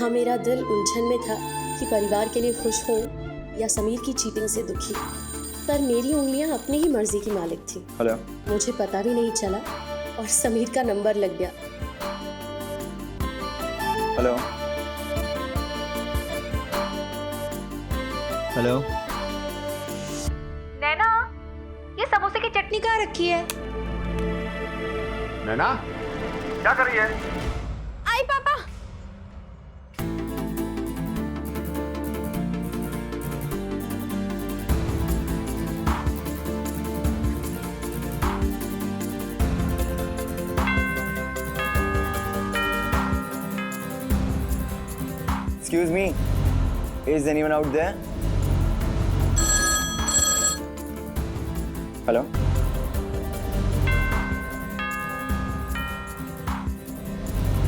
जहां मेरा दिल उलझन में था कि परिवार के लिए खुश हो या समीर की चीटिंग से दुखी, पर मेरी उंगलियां अपनी ही मर्जी की मालिक थी। हेलो। मुझे पता भी नहीं चला और समीर का नंबर लग गया। हेलो। हेलो। नैना, ये समोसे की चटनी कहाँ रखी है? नैना, क्या कर रही है? आई पापा। Excuse me, is anyone out there? Hello.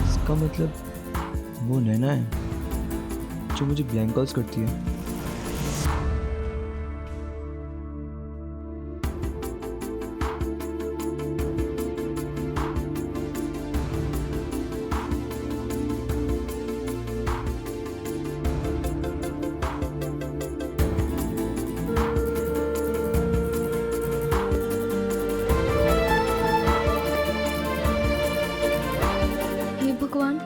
इसका मतलब वो नैना है जो मुझे ब्लैंक कॉल्स करती है। भगवान,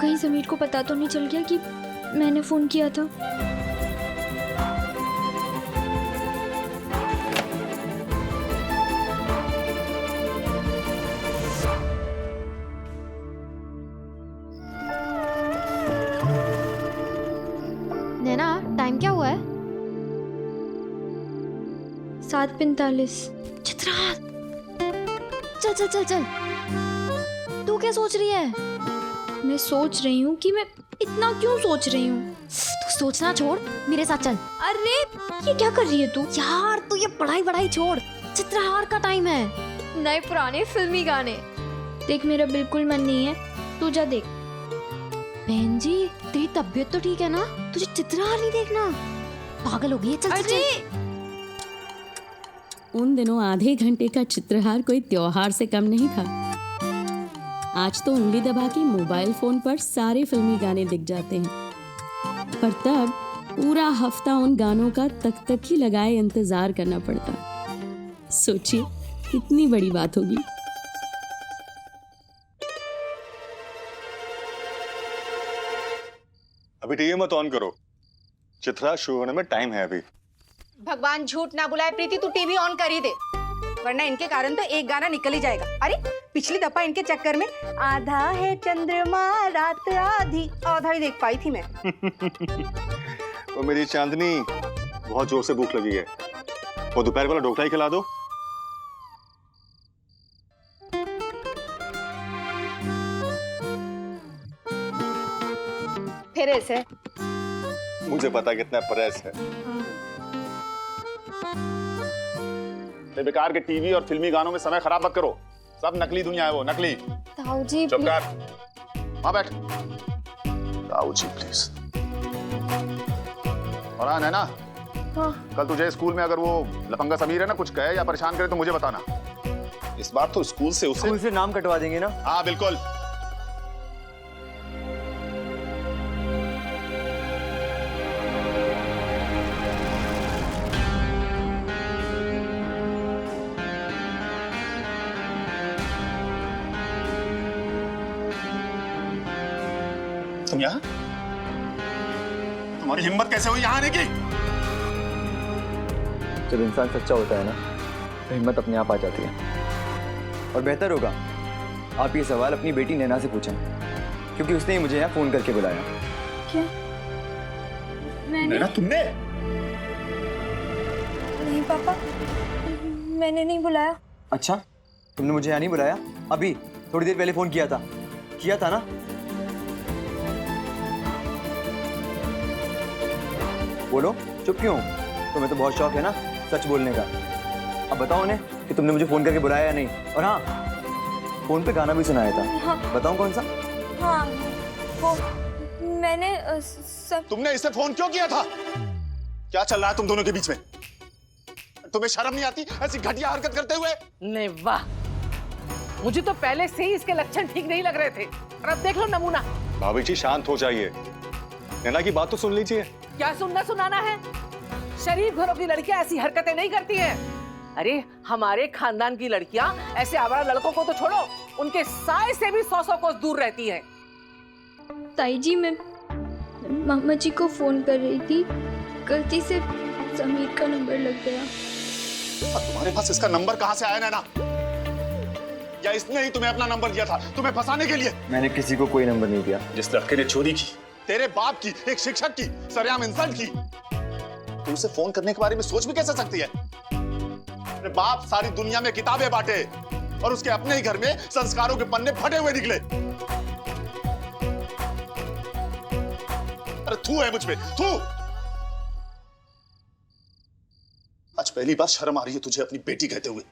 कहीं समीर को पता तो नहीं चल गया कि मैंने फोन किया था। नैना, टाइम क्या हुआ है? 7:45। चित्रा, चल चल चल चल। तू क्या सोच रही है? मैं सोच रही हूँ कि मैं इतना क्यों सोच रही हूँ। तू सोचना छोड़, मेरे साथ चल। अरे ये क्या कर रही है तू? यार तू ये पढ़ाई छोड़, चित्रहार का टाइम है। नए पुराने फिल्मी गाने देख, मेरा बिल्कुल मन नहीं है, तू जा देख। बहन जी, तेरी तबीयत तो ठीक है ना? तुझे चित्रहार नहीं देखना? पागल हो गई है। चल चल चल। उन दिनों आधे घंटे का चित्रहार कोई त्योहार से कम नहीं था। आज तो उंगली दबा के मोबाइल फोन पर सारे फिल्मी गाने दिख जाते हैं, पर तब पूरा हफ्ता उन गानों का तक तक ही लगाए इंतजार करना पड़ता। सोचिए कितनी बड़ी बात होगी। अभी टीवी मत ऑन करो, चित्रा शुरू होने में टाइम है अभी। भगवान झूठ ना बुलाए प्रीति, तू टीवी ऑन कर ही दे, वरना इनके कारण तो एक गाना निकल ही जाएगा। अरे पिछली दफा इनके चक्कर में आधा है चंद्रमा रात आधा ही देख पाई थी मैं। वो मेरी चांदनी, बहुत जोर से भूख लगी है, वो दोपहर वाला ढोकला ही खिला दो। फिर ऐसे मुझे पता कितना प्रेस है। बेकार के टीवी और फिल्मी गानों में समय खराब मत करो, सब नकली दुनिया है, वो नकली। ताऊजी चुप कर, वहां बैठ। ताऊजी प्लीज। और हाँ नैना, कल तुझे स्कूल में अगर वो लफंगा समीर है ना कुछ कहे या परेशान करे तो मुझे बताना। इस बार तो स्कूल से नाम कटवा देंगे ना? हाँ बिल्कुल। तुम यहाँ? तुम्हारी हिम्मत कैसे हुई यहाँ आने की? जब इंसान सच्चा होता है ना तो हिम्मत अपने आप आ जाती है। और बेहतर होगा आप ये सवाल अपनी बेटी नैना से पूछें, क्योंकि उसने ही मुझे यहाँ फोन करके बुलाया। क्या? नैना तुमने? नहीं पापा, मैंने नहीं बुलाया। अच्छा, तुमने मुझे यहाँ नहीं बुलाया? अभी थोड़ी देर पहले फोन किया था ना? बोलो, चुप क्यों? तुम्हें तो बहुत शौक है ना सच बोलने का। अब बताओ उन्हें कि तुमने मुझे फोन करके बुलाया या नहीं। और हाँ, फोन पे गाना भी सुनाया था। हाँ। बताऊं कौन सा? हाँ, वो मैंने तुमने इसे फोन क्यों किया था? क्या चल रहा है तुम दोनों के बीच में? तुम्हें शर्म नहीं आती ऐसी घटिया हरकत करते हुए? नहीं वाह, मुझे तो पहले से ही इसके लक्षण ठीक नहीं लग रहे थे और अब देख लो नमूना। भाभी जी शांत हो जाइए, नैना की बात तो सुन लीजिए। क्या सुनना सुनाना है? शरीफ घरों की लड़कियां ऐसी हरकतें नहीं करती हैं। अरे हमारे खानदान की लड़कियां ऐसे आवारा लड़कों को तो छोड़ो, उनके साए से भी 100 कोस दूर रहती हैं। ताई जी, मैं मामा जी को फोन कर रही थी, गलती से समीर का नंबर लग गया। तुम्हारे पास इसका नंबर कहाँ से आया नैना? या इसने ही तुम्हें अपना नंबर दिया था तुम्हें फंसाने के लिए? मैंने किसी को कोई नंबर नहीं दिया। जिस लड़के ने चोरी की, तेरे बाप की, एक शिक्षक की सरेआम इंसल्ट की, तू उसे फोन करने के बारे में सोच भी कैसे सकती है? तेरे बाप सारी दुनिया में किताबें बांटे और उसके अपने ही घर में संस्कारों के पन्ने फटे हुए निकले। अरे थू है मुझ पे, थू। आज पहली बार शर्म आ रही है तुझे अपनी बेटी कहते हुए।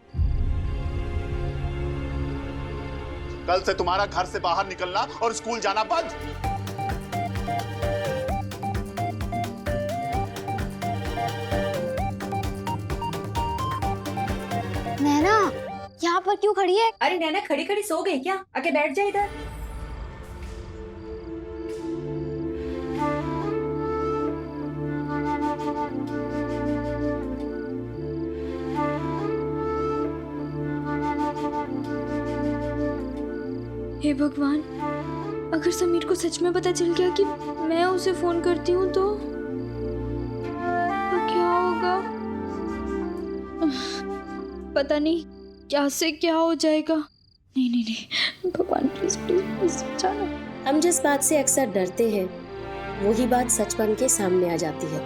कल से तुम्हारा घर से बाहर निकलना और स्कूल जाना बंद। नैना यहाँ पर क्यों खड़ी है? अरे नैना खड़ी खड़ी सो गई क्या? आके बैठ जा इधर। हे भगवान, अगर समीर को सच में पता चल गया कि मैं उसे फोन करती हूँ तो क्या होगा? पता नहीं क्या से क्या हो जाएगा। नहीं नहीं नहीं, भगवान प्लीज प्लीज प्लीज बचाना। हम जिस बात से अक्सर डरते हैं वही बात सच बन के सामने आ जाती है।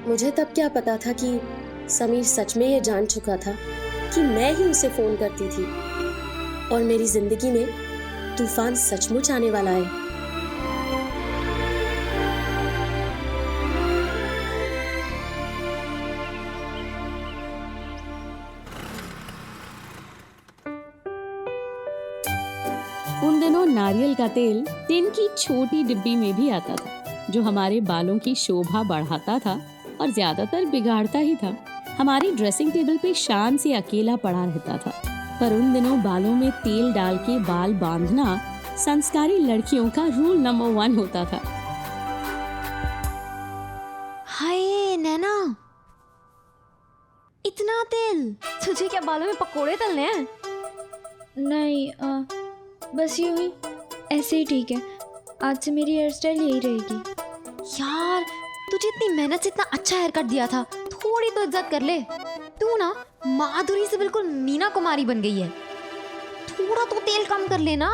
मुझे तब क्या पता था कि समीर सच में ये जान चुका था कि मैं ही उसे फोन करती थी और मेरी जिंदगी में तूफान सचमुच आने वाला है। उन दिनों नारियल का तेल टिन की छोटी डिब्बी में भी आता था, जो हमारे बालों की शोभा बढ़ाता था और ज्यादातर बिगाड़ता ही था। हमारी ड्रेसिंग टेबल पे शान से अकेला पड़ा रहता था, पर उन दिनों बालों में तेल डाल के बाल बांधना संस्कारी लड़कियों का रूल नंबर 1 होता था। हाय नैना, इतना तेल? तुझे क्या बालों में पकोड़े तलने हैं? नहीं, बस यूं ही, ऐसे ही ठीक है। आज से मेरी हेयर स्टाइल यही रहेगी। यार तुझे इतनी मेहनत से इतना अच्छा हेयर कट दिया था, थोड़ी तो इज्जत कर ले। तू ना माधुरी से बिल्कुल मीना कुमारी बन गई है। थोड़ा तो तेल कम कर लेना।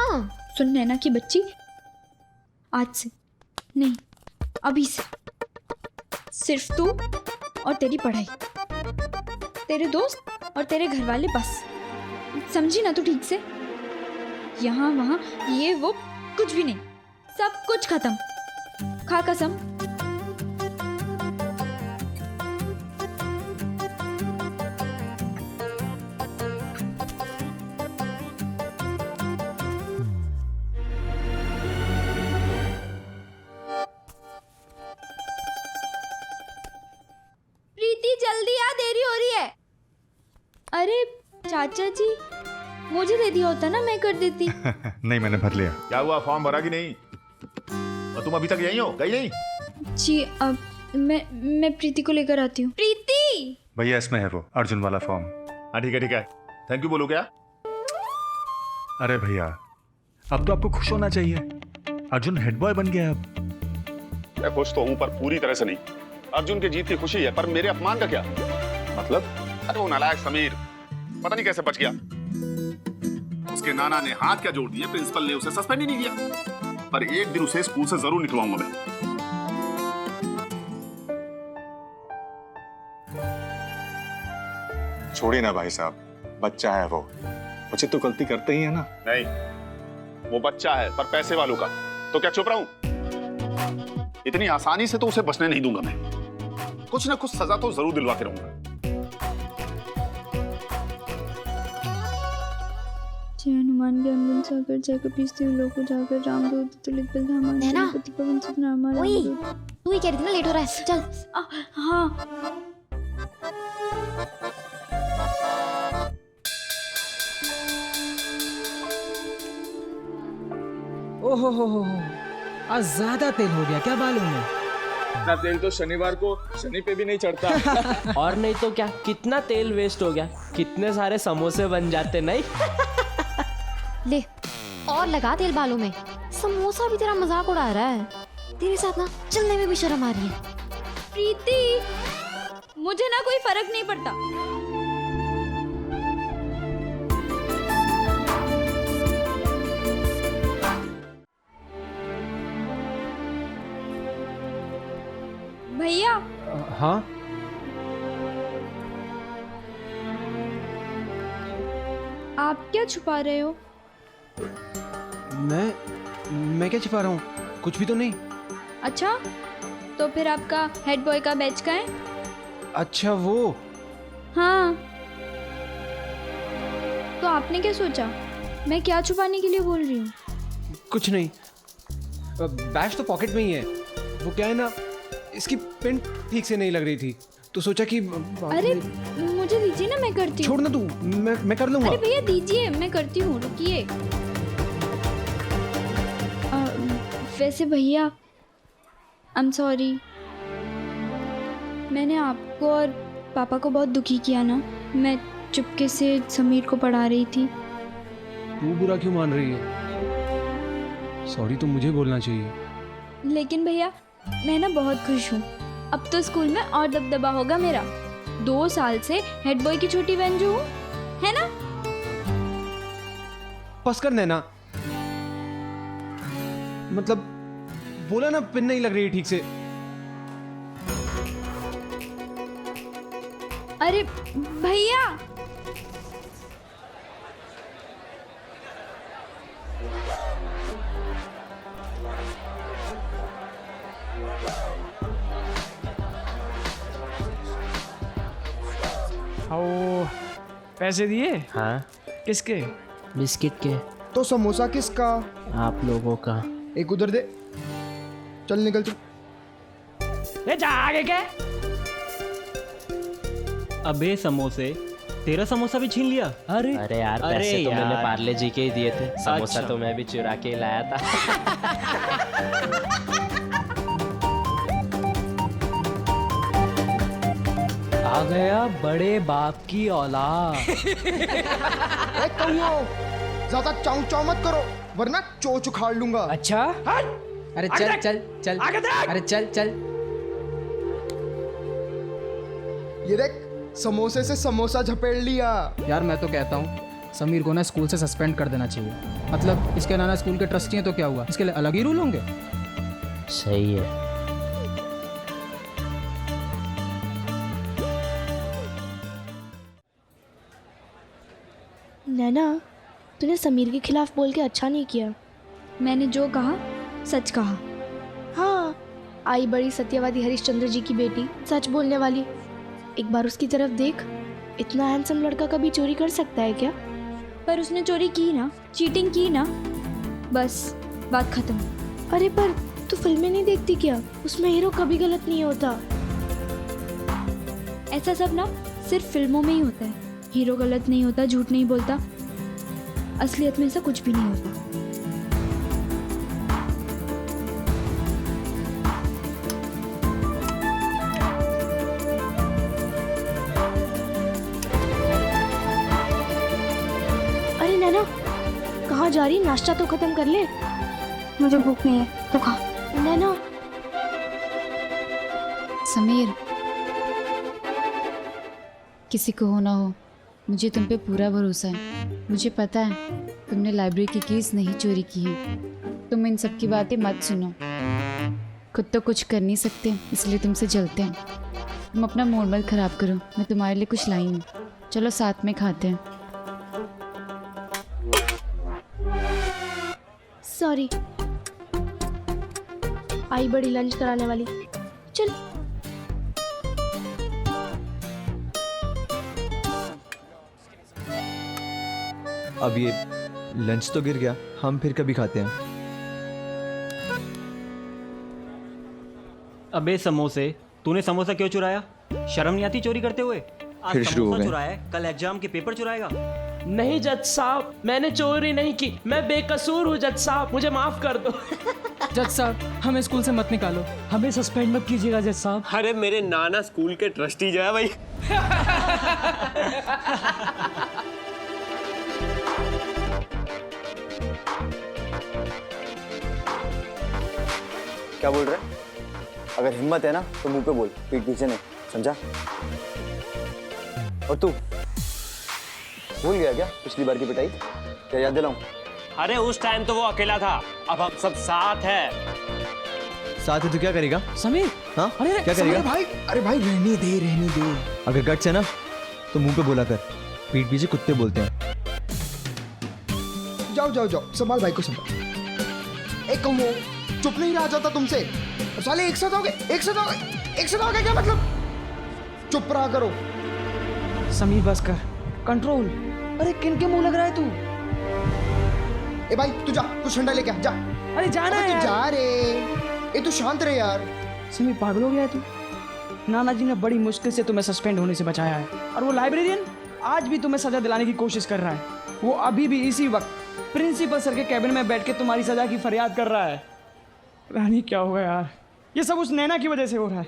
सुन नैना की बच्ची, आज से नहीं, अभी से सिर्फ तू और तेरी पढ़ाई, तेरे दोस्त और तेरे घर वाले, बस। समझी ना तू ठीक से? यहाँ वहाँ ये वो कुछ भी नहीं, सब कुछ खत्म। खा कसम। प्रीति जल्दी आ, देरी हो रही है। अरे चाचा जी, मुझे दे दिया होता ना, मैं कर देती। नहीं, मैंने भर लिया। क्या हुआ, फॉर्म भरा कि नहीं? और तुम अभी तक यहीं हो, गई नहीं? जी, अब मैं प्रीति को लेकर आती हूँ। प्रीति! भैया इसमें है वो अर्जुन वाला फॉर्म। हाँ ठीक है ठीक है, थैंक यू बोलो क्या? अरे भैया, अब तो आपको खुश होना चाहिए, अर्जुन हेड बॉय बन गया अब। मैं खुश तो हूँ पर पूरी तरह से नहीं। अर्जुन की जीत की खुशी है, पर मेरे अपमान का क्या मतलब? अरे वो नालायक समीर पता नहीं कैसे बच गया। उसके नाना ने हाथ क्या जोड़ दिए, प्रिंसिपल ने उसे सस्पेंड ही नहीं किया। पर एक दिन उसे स्कूल से जरूर निकलवाऊंगा मैं। छोड़िए ना भाई साहब, बच्चा है वो, बच्चे तो गलती करते ही है ना। नहीं, वो बच्चा है पर पैसे वालों का, तो क्या चुप रहूं? इतनी आसानी से तो उसे बचने नहीं दूंगा मैं। कुछ ना कुछ सजा तो जरूर दिलवा के रहूंगा। जय हनुमान ज्ञान गुण सागर, जय कपीस तिहु लोको जागर, रामदूत तुलित बल धामा, नैना, पति पवन सुत नामा, ओए, रामदूत। तू ही कह रही थी ना लेट हो रहा है, चल। हाँ, ओहो हो, आज ज्यादा तेल हो गया क्या बालों में? इतना तेल तो शनिवार को शनि पे भी नहीं चढ़ता। और नहीं तो क्या, कितना तेल वेस्ट हो गया, कितने सारे समोसे बन जाते नहीं। ले और लगा तेल बालों में। समोसा भी तेरा मजाक उड़ा रहा है। तेरे साथ ना चलने में भी शर्म आ रही है। प्रीति, मुझे ना कोई फर्क नहीं पड़ता। भैया। हाँ आप क्या छुपा रहे हो? मैं क्या छिपा रहा हूँ? कुछ भी तो नहीं। अच्छा, तो फिर आपका हेड बॉय का बैच का है? अच्छा वो। हाँ, तो आपने क्या सोचा मैं क्या छुपाने के लिए बोल रही हूँ? कुछ नहीं, बैच तो पॉकेट में ही है। वो क्या है ना, इसकी पिन ठीक से नहीं लग रही थी तो सोचा कि अरे मुझे दीजिए ना, मैं करती हूँ। छोड़ ना तू, मैं कर लूंगा। अरे भैया दीजिए, मैं करती हूँ, रुकिए। वैसे भैया आई एम सॉरी, मैंने आपको और पापा को बहुत दुखी किया ना। मैं चुपके से समीर को पढ़ा रही थी। तू बुरा क्यों मान रही है? सॉरी तो मुझे बोलना चाहिए। लेकिन भैया मैं ना बहुत खुश हूँ। अब तो स्कूल में और दबदबा होगा मेरा। 2 साल से हेड बॉय की छोटी बहन जो हूँ, है ना? बस कर नैना, मतलब बोला ना पिन नहीं लग रही ठीक से। अरे भैया, ओ, पैसे दिए? हाँ, किसके? बिस्किट के। तो समोसा किसका? आप लोगों का। एक उधर दे, चल निकल चल। ले जा आगे क्या? अबे समोसे, तेरा समोसा भी छीन लिया? अरे यार, पैसे तो मैंने पार्ले जी के ही दिए थे। समोसा अच्छा। तो मैं भी चुरा के ही लाया था। आ गया बड़े बाप की औलाद। ज्यादा चाऊ चाऊ मत करो वरना चोच उखाड़ लूंगा। अच्छा, अरे चल चल चल, अरे चल चल। ये देख, समोसे से समोसा झपेड़ लिया। यार मैं तो कहता हूँ समीर को ना स्कूल से सस्पेंड कर देना चाहिए। मतलब इसके नाना स्कूल के ट्रस्टी हैं तो क्या हुआ, इसके लिए अलग ही रूल होंगे। सही है। नैना, तूने समीर के खिलाफ बोल के अच्छा नहीं किया। मैंने जो कहा सच कहा। हाँ, आई बड़ी सत्यवादी हरिश्चंद्र जी की बेटी, सच बोलने वाली। एक बार उसकी तरफ देख, इतना हैंडसम लड़का कभी चोरी कर सकता है क्या? पर उसने चोरी की ना, चीटिंग की ना, बस बात खत्म। अरे पर तू फिल्में नहीं देखती क्या? उसमें हीरो कभी गलत नहीं होता। ऐसा सब ना सिर्फ फिल्मों में ही होता है। हीरो गलत नहीं होता, झूठ नहीं बोलता। असलियत में ऐसा कुछ भी नहीं होता। अरे नैना, कहाँ जा रही? नाश्ता तो खत्म कर ले। मुझे भूख नहीं है तो खा। नैना। समीर, किसी को हो ना हो, मुझे तुम पे पूरा भरोसा है। मुझे पता है तुमने लाइब्रेरी की कीज नहीं चोरी की है। तुम इन सब की बातें मत सुनो। खुद तो कुछ कर नहीं सकते, इसलिए तुमसे जलते हैं। तुम अपना मूड मत खराब करो, मैं तुम्हारे लिए कुछ लाई हूँ। चलो साथ में खाते हैं। सॉरी, आई बड़ी लंच कराने वाली। चल। अब ये लंच तो गिर गया, हम फिर कभी खाते हैं। अबे समोसे, तूने समोसा क्यों चुराया? शर्म नहीं आती चोरी करते हुए? आज फिर शुरू हो समोसा गए। चुराया है, कल एग्जाम के पेपर चुराएगा। नहीं जज साहब, मैंने चोरी नहीं की। मैं बेकसूर हूँ जज साहब, मुझे माफ कर दो। जज साहब हमें स्कूल से मत निकालो। हमें सस्पेंड मत कीजिएगा जज साहब। अरे मेरे नाना स्कूल के ट्रस्टी जो है भाई। क्या बोल रहे हैं? अगर हिम्मत है ना तो मुंह पे बोल, पीठ पीछे नहीं, समझा? और तू भूल गया क्या पिछली बार की पिटाई? क्या याद दिलाऊं? अरे उस टाइम तो वो अकेला था, अब हम सब साथ हैं। साथ है तो क्या करेगा समीर? हाँ अरे क्या करेगा भाई? अरे भाई रहने दे। अगर गट्स है ना तो मुंह पे बोला कर, पीठ पीछे कुत्ते बोलते हैं। जाओ संभाल भाई को संभाल। एक कहूँ चुप नहीं रहा जाता तुमसे। और साले एक साथ हो गए क्या मतलब? चुप रहा करो। समीर बस कर, कंट्रोल। अरे किन के मुंह लग रहा है तू? ए भाई तू जा, तू ठंडा लेके आ जा। अरे जाना है तू यार। जा रे। ए तू शांत रहे यार। समीर पागल हो गया है तू? नाना जी ने बड़ी मुश्किल से तुम्हें सस्पेंड होने से बचाया है, और वो लाइब्रेरियन आज भी तुम्हें सजा दिलाने की कोशिश कर रहा है। वो अभी भी इसी वक्त प्रिंसिपल सर के कैबिन में बैठ के तुम्हारी सजा की फरियाद कर रहा है। रानी क्या होगा यार, ये सब उस नैना की वजह से हो रहा है।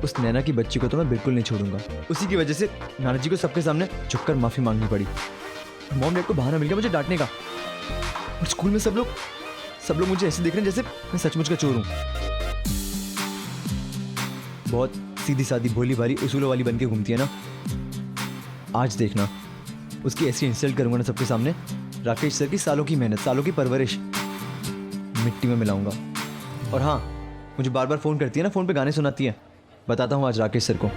उस नैना की बच्ची को तो मैं बिल्कुल नहीं छोड़ूंगा। उसी की वजह से नाना जी को सबके सामने झुककर माफी मांगनी पड़ी। मॉम डैड को बहाना मिल गया मुझे डांटने का। और स्कूल में सब लोग मुझे ऐसे देख रहे हैं जैसे मैं सचमुच का चोर हूं। बहुत सीधी सादी भोली भाली उसूलों वाली बन के घूमती है ना। आज देखना उसकी ऐसी इंसल्ट करूंगा ना सबके सामने। राकेश सर की सालों की मेहनत, सालों की परवरिश मिट्टी में मिलाऊंगा। और हाँ, मुझे बार बार फ़ोन करती है ना, फ़ोन पे गाने सुनाती है। बताता हूँ आज राकेश सर को।